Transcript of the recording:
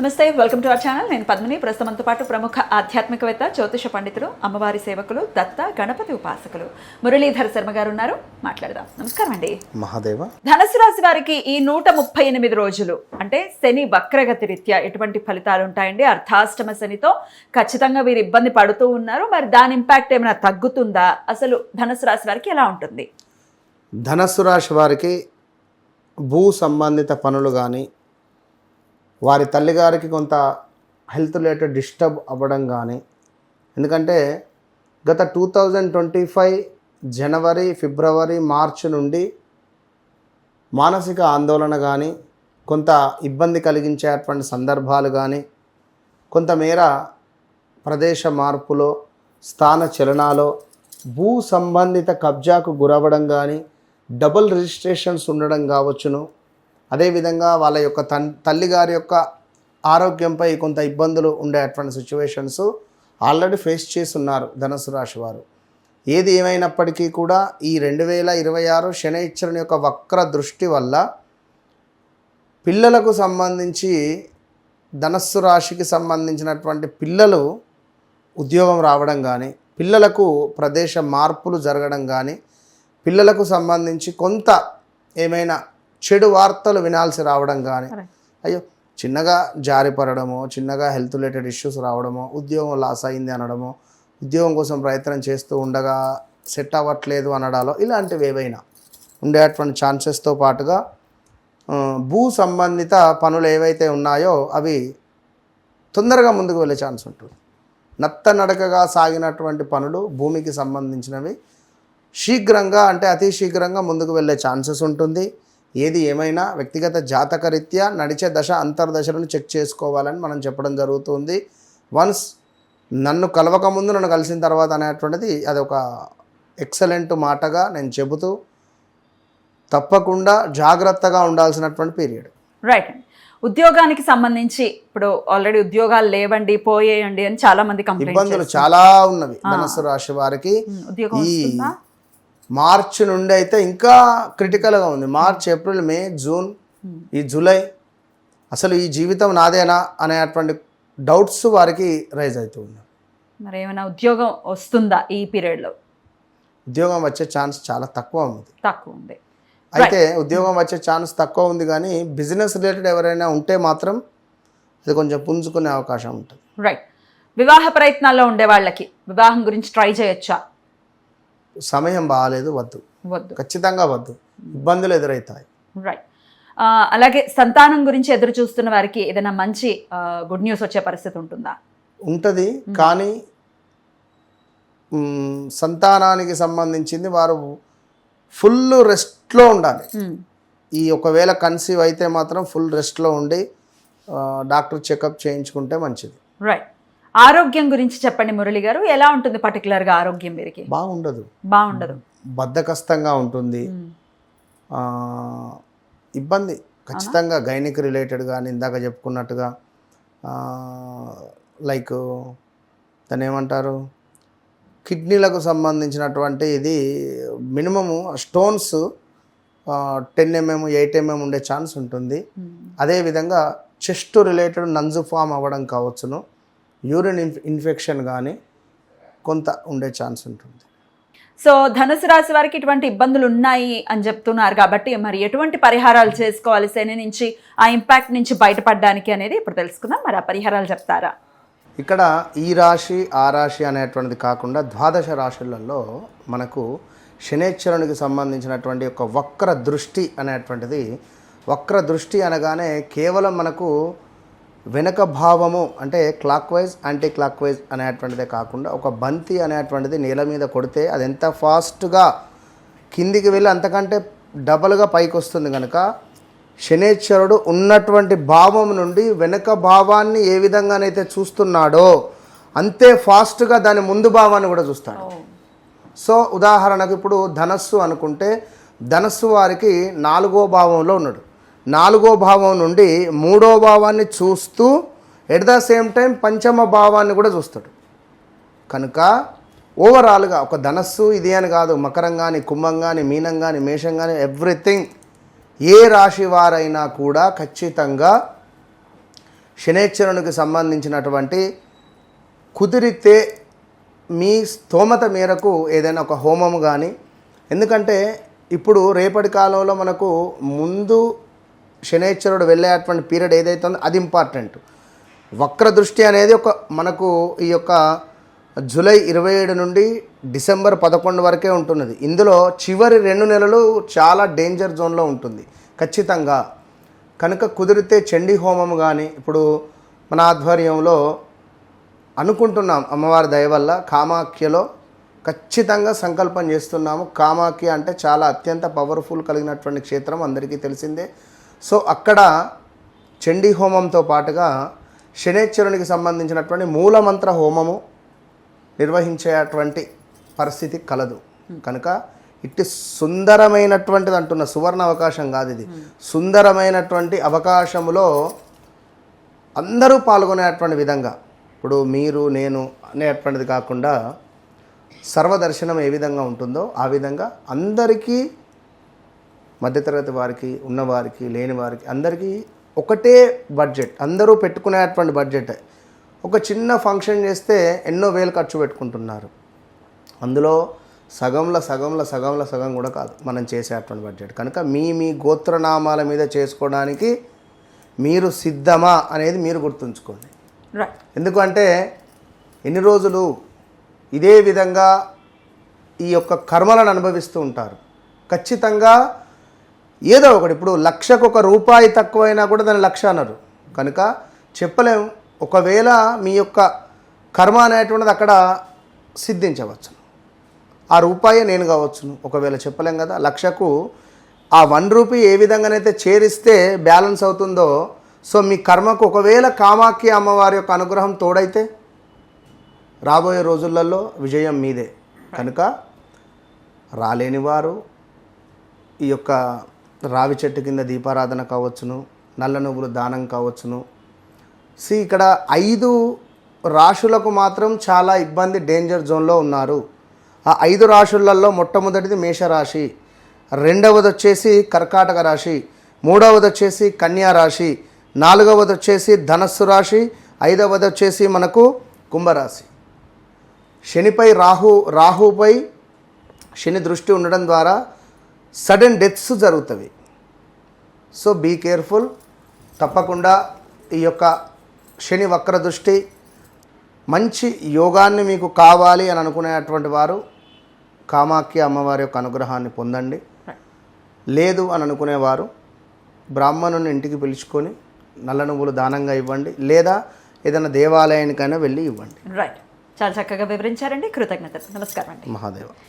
నమస్తే, welcome to our channel. నేను పద్మిని. ప్రస్తుతంతో పాటు ప్రముఖ ఆధ్యాత్మికవేత్త, జ్యోతిష పండితులు, అమ్మవారి సేవకులు, దత్త గణపతి ఉపాసకులు మురళీధర శర్మ గారు ఉన్నారు. మాట్లాడదాం. నమస్కారం అండి. మహాదేవ. ధనుసు రాశి వారికి ఈ 138 రోజులు అంటే శని వక్రగతి రీత్యా ఎటువంటి ఫలితాలు ఉంటాయండి? అర్ధాష్టమ శనితో ఖచ్చితంగా వీరు ఇబ్బంది పడుతూ ఉన్నారు. మరి దాని ఇంపాక్ట్ ఏమైనా తగ్గుతుందా? అసలు ధనుసు రాశి వారికి ఎలా ఉంటుంది? ధనుసు రాశి వారికి భూ సంబంధిత పనులు కానీ, వారి తల్లిగారికి కొంత హెల్త్ రిలేటెడ్ డిస్టర్బ్ అవ్వడం కానీ, ఎందుకంటే గత 2025 జనవరి, ఫిబ్రవరి, మార్చి నుండి మానసిక ఆందోళన కానీ, కొంత ఇబ్బంది కలిగించేటువంటి సందర్భాలు కానీ, కొంతమేర ప్రదేశ మార్పులో, స్థాన చలనాలో, భూ సంబంధిత కబ్జాకు గురవ్వడం కానీ, డబుల్ రిజిస్ట్రేషన్స్ ఉండడం కావచ్చును. అదేవిధంగా వాళ్ళ యొక్క తల్లిగారి యొక్క ఆరోగ్యంపై కొంత ఇబ్బందులు ఉండేటువంటి సిచ్యువేషన్స్ ఆల్రెడీ ఫేస్ చేస్తున్నారు ధనుసు రాశి వారు. ఏది ఏమైనప్పటికీ కూడా ఈ 2026 శనైశ్వరుని యొక్క వక్ర దృష్టి వల్ల పిల్లలకు సంబంధించి, ధనుస్సు రాశికి సంబంధించినటువంటి పిల్లలు ఉద్యోగం రావడం కానీ, పిల్లలకు ప్రదేశ మార్పులు జరగడం కానీ, పిల్లలకు సంబంధించి కొంత ఏమైనా చెడు వార్తలు వినాల్సి రావడం కానీ, అయ్యో చిన్నగా జారిపడడమో, చిన్నగా హెల్త్ రిలేటెడ్ ఇష్యూస్ రావడమో, ఉద్యోగం లాస్ అయింది అనడమో, ఉద్యోగం కోసం ప్రయత్నం చేస్తూ ఉండగా సెట్ అవ్వట్లేదు అనడాలో, ఇలాంటివి ఏవైనా ఉండేటువంటి ఛాన్సెస్తో పాటుగా భూ సంబంధిత పనులు ఏవైతే ఉన్నాయో అవి తొందరగా ముందుకు వెళ్ళే ఛాన్స్ ఉంటుంది. నత్తనడకగా సాగినటువంటి పనులు భూమికి సంబంధించినవి శీఘ్రంగా, అంటే అతి శీఘ్రంగా ముందుకు వెళ్ళే ఛాన్సెస్ ఉంటుంది. ఏది ఏమైనా వ్యక్తిగత జాతకరీత్యా నడిచే దశ అంతర్దశలను చెక్ చేసుకోవాలని మనం చెప్పడం జరుగుతుంది. వన్స్ నన్ను కలవకముందు నన్ను కలిసిన తర్వాత అనేటువంటిది అదొక ఎక్సలెంట్ మాటగా నేను చెబుతూ, తప్పకుండా జాగ్రత్తగా ఉండాల్సినటువంటి పీరియడ్. రైట్. ఉద్యోగానికి సంబంధించి ఇప్పుడు ఆల్రెడీ ఉద్యోగాలు లేవండి, పోయేయండి అని చాలా మంది ఇబ్బందులు చాలా ఉన్నవి ధనుసు రాశి వారికి. ఈ మార్చి నుండి అయితే ఇంకా క్రిటికల్గా ఉంది. మార్చ్, ఏప్రిల్, మే, జూన్, ఈ జూలై, అసలు ఈ జీవితం నాదేనా అనేటువంటి డౌట్స్ వారికి రైజ్ అవుతుంది. మరి ఏమైనా ఉద్యోగం వస్తుందా ఈ పీరియడ్లో? ఉద్యోగం వచ్చే ఛాన్స్ చాలా తక్కువ ఉంది. అయితే ఉద్యోగం వచ్చే ఛాన్స్ తక్కువ ఉంది కానీ బిజినెస్ రిలేటెడ్ ఎవరైనా ఉంటే మాత్రం అది కొంచెం పుంజుకునే అవకాశం ఉంటుంది. రైట్. వివాహ ప్రయత్నాల్లో ఉండే వాళ్ళకి వివాహం గురించి ట్రై చేయొచ్చా? సమయం బాగాలేదు, వద్దు, ఖచ్చితంగా వద్దు, ఇబ్బందులు ఎదురవుతాయి. రైట్. అలాగే సంతానం గురించి ఎదురు చూస్తున్న వారికి ఏదైనా మంచి గుడ్ న్యూస్ వచ్చే పరిస్థితి ఉంటుందా? ఉంటుంది, కానీ సంతానానికి సంబంధించింది వారు ఫుల్ రెస్ట్లో ఉండాలి. ఈ ఒకవేళ కన్సీవ్ అయితే మాత్రం ఫుల్ రెస్ట్లో ఉండి డాక్టర్ చెకప్ చేయించుకుంటే మంచిది. రైట్. ఆరోగ్యం గురించి చెప్పండి మురళి గారు. ఎలా ఉంటుంది పర్టికులర్గా ఆరోగ్యం వీరికి? బాగుండదు, బద్ధకస్తంగా ఉంటుంది, ఇబ్బంది ఖచ్చితంగా. గైనిక్ రిలేటెడ్ కానీ, ఇందాక చెప్పుకున్నట్టుగా లైక్ దాన్ని ఏమంటారు, కిడ్నీలకు సంబంధించినటువంటి ఇది మినిమము స్టోన్స్ 10 mm 8 mm ఉండే ఛాన్స్ ఉంటుంది. అదేవిధంగా చెస్ట్ రిలేటెడ్ నంజు ఫామ్ అవ్వడం కావచ్చును, యూరిన్ ఇన్ఫెక్షన్ కానీ కొంత ఉండే ఛాన్స్ ఉంటుంది. సో ధనుసు రాశి వారికి ఇటువంటి ఇబ్బందులు ఉన్నాయి అని చెప్తున్నారు కాబట్టి మరి ఎటువంటి పరిహారాలు చేసుకోవాలి శని నుంచి, ఆ ఇంపాక్ట్ నుంచి బయటపడడానికి అనేది ఇప్పుడు తెలుసుకుందాం. మరి ఆ పరిహారాలు చెప్తారా? ఇక్కడ ఈ రాశి ఆ రాశి అనేటువంటిది కాకుండా ద్వాదశ రాశులలో మనకు శనైశ్వరునికి సంబంధించినటువంటి ఒక వక్ర దృష్టి అనేటువంటిది, వక్ర దృష్టి అనగానే కేవలం మనకు వెనక భావము అంటే clockwise, anticlockwise అనేటువంటిదే కాకుండా ఒక బంతి అనేటువంటిది నేల మీద కొడితే అది ఎంత ఫాస్ట్గా కిందికి వెళ్ళి అంతకంటే డబల్గా పైకి వస్తుంది. కనుక శనైశ్వరుడు ఉన్నటువంటి భావం నుండి వెనక భావాన్ని ఏ విధంగానైతే చూస్తున్నాడో అంతే ఫాస్ట్గా దాని ముందు భావాన్ని కూడా చూస్తాడు. సో ఉదాహరణకు ఇప్పుడు ధనస్సు అనుకుంటే, ధనస్సు వారికి 4వ భావంలో ఉన్నాడు. 4వ భావం నుండి 3వ భావాన్ని చూస్తూ ఎట్ ద సేమ్ టైం పంచమ భావాన్ని కూడా చూస్తాడు. కనుక ఓవరాల్గా ఒక ధనస్సు ఇది అని కాదు, మకరం కానీ, కుంభం కానీ, మీనం కానీ, మేషం కానీ, ఎవ్రీథింగ్ ఏ రాశి వారైనా కూడా ఖచ్చితంగా శనేశ్వరునికి సంబంధించినటువంటి కుదిరితే మీ స్తోమత మేరకు ఏదైనా ఒక హోమము కానీ, ఎందుకంటే ఇప్పుడు రేపటి కాలంలో మనకు ముందు శనేశ్వరుడు వెళ్ళేటువంటి పీరియడ్ ఏదైతే ఉందో అది ఇంపార్టెంట్. వక్ర దృష్టి అనేది మనకు ఈ యొక్క జూలై 27 నుండి డిసెంబర్ 11 వరకే ఉంటున్నది. ఇందులో చివరి 2 నెలలు చాలా డేంజర్ జోన్లో ఉంటుంది ఖచ్చితంగా. కనుక కుదిరితే చండీ హోమం కానీ, ఇప్పుడు మన ఆధ్వర్యంలో అనుకుంటున్నాం అమ్మవారి దయ వల్ల కామాఖ్యలో ఖచ్చితంగా సంకల్పం చేస్తున్నాము. కామాఖ్య అంటే చాలా అత్యంత పవర్ఫుల్ కలిగినటువంటి క్షేత్రం అందరికీ తెలిసిందే. సో అక్కడ చండీ హోమంతో పాటుగా శనేశ్వరునికి సంబంధించినటువంటి మూలమంత్ర హోమము నిర్వహించేటువంటి పరిస్థితి కలదు. కనుక ఇట్టి సుందరమైనటువంటిది అంటున్న సువర్ణ అవకాశం కాదు ఇది, సుందరమైనటువంటి అవకాశములో అందరూ పాల్గొనేటువంటి విధంగా, ఇప్పుడు మీరు నేను అనేటువంటిది కాకుండా సర్వదర్శనం ఏ విధంగా ఉంటుందో ఆ విధంగా అందరికీ, మధ్యతరగతి వారికి, ఉన్నవారికి, లేని వారికి అందరికీ ఒకటే బడ్జెట్, అందరూ పెట్టుకునేటువంటి బడ్జెట్. ఒక చిన్న ఫంక్షన్ చేస్తే ఎన్నో వేలు ఖర్చు పెట్టుకుంటున్నారు. అందులో సగం కూడా కాదు మనం చేసేటువంటి బడ్జెట్. కనుక మీ గోత్రనామాల మీద చేసుకోవడానికి మీరు సిద్ధమా అనేది మీరు గుర్తుంచుకోండి. ఎందుకంటే ఎన్ని రోజులు ఇదే విధంగా ఈ యొక్క కర్మలను అనుభవిస్తూ ఉంటారు. ఖచ్చితంగా ఏదో ఒకటి, ఇప్పుడు లక్షకు ₹1 తక్కువైనా కూడా దాన్ని లక్ష అన్నారు. కనుక చెప్పలేము, ఒకవేళ మీ యొక్క కర్మ అనేటువంటిది అక్కడ సిద్ధించవచ్చు. ఆ రూపాయి నేను కావచ్చును, ఒకవేళ చెప్పలేం కదా. లక్షకు ఆ ₹1 ఏ విధంగానైతే చేరిస్తే బ్యాలెన్స్ అవుతుందో, సో మీ కర్మకు ఒకవేళ కామాఖ్య అమ్మవారి యొక్క అనుగ్రహం తోడైతే రాబోయే రోజులలో విజయం మీదే. కనుక రాలేని వారు ఈ యొక్క రావి చెట్టు కింద దీపారాధన కావచ్చును, నల్ల నువ్వులు దానం కావచ్చును. ఇక్కడ 5 రాశులకు మాత్రం చాలా ఇబ్బంది, డేంజర్ జోన్లో ఉన్నారు. ఆ 5 రాశులలో మొట్టమొదటిది మేషరాశి, రెండవది వచ్చేసి కర్కాటక రాశి, మూడవది వచ్చేసి కన్యా రాశి, నాలుగవది వచ్చేసి ధనస్సు రాశి, ఐదవది వచ్చేసి మనకు కుంభరాశి. శనిపై రాహుపై శని దృష్టి ఉండడం ద్వారా సడన్ డెత్స్ జరుగుతాయి. So be careful. తప్పకుండా ఈ యొక్క శని వక్ర దృష్టి, మంచి యోగాన్ని మీకు కావాలి అని అనుకునేటువంటి వారు కామాఖ్య అమ్మవారి యొక్క అనుగ్రహాన్ని పొందండి. లేదు అని అనుకునేవారు బ్రాహ్మణుని ఇంటికి పిలుచుకొని నల్ల నువ్వులు దానంగా ఇవ్వండి, లేదా ఏదైనా దేవాలయానికైనా వెళ్ళి ఇవ్వండి. రైట్, చాలా చక్కగా వివరించారండి. కృతజ్ఞతలు. నమస్కారం అండి. మహాదేవ.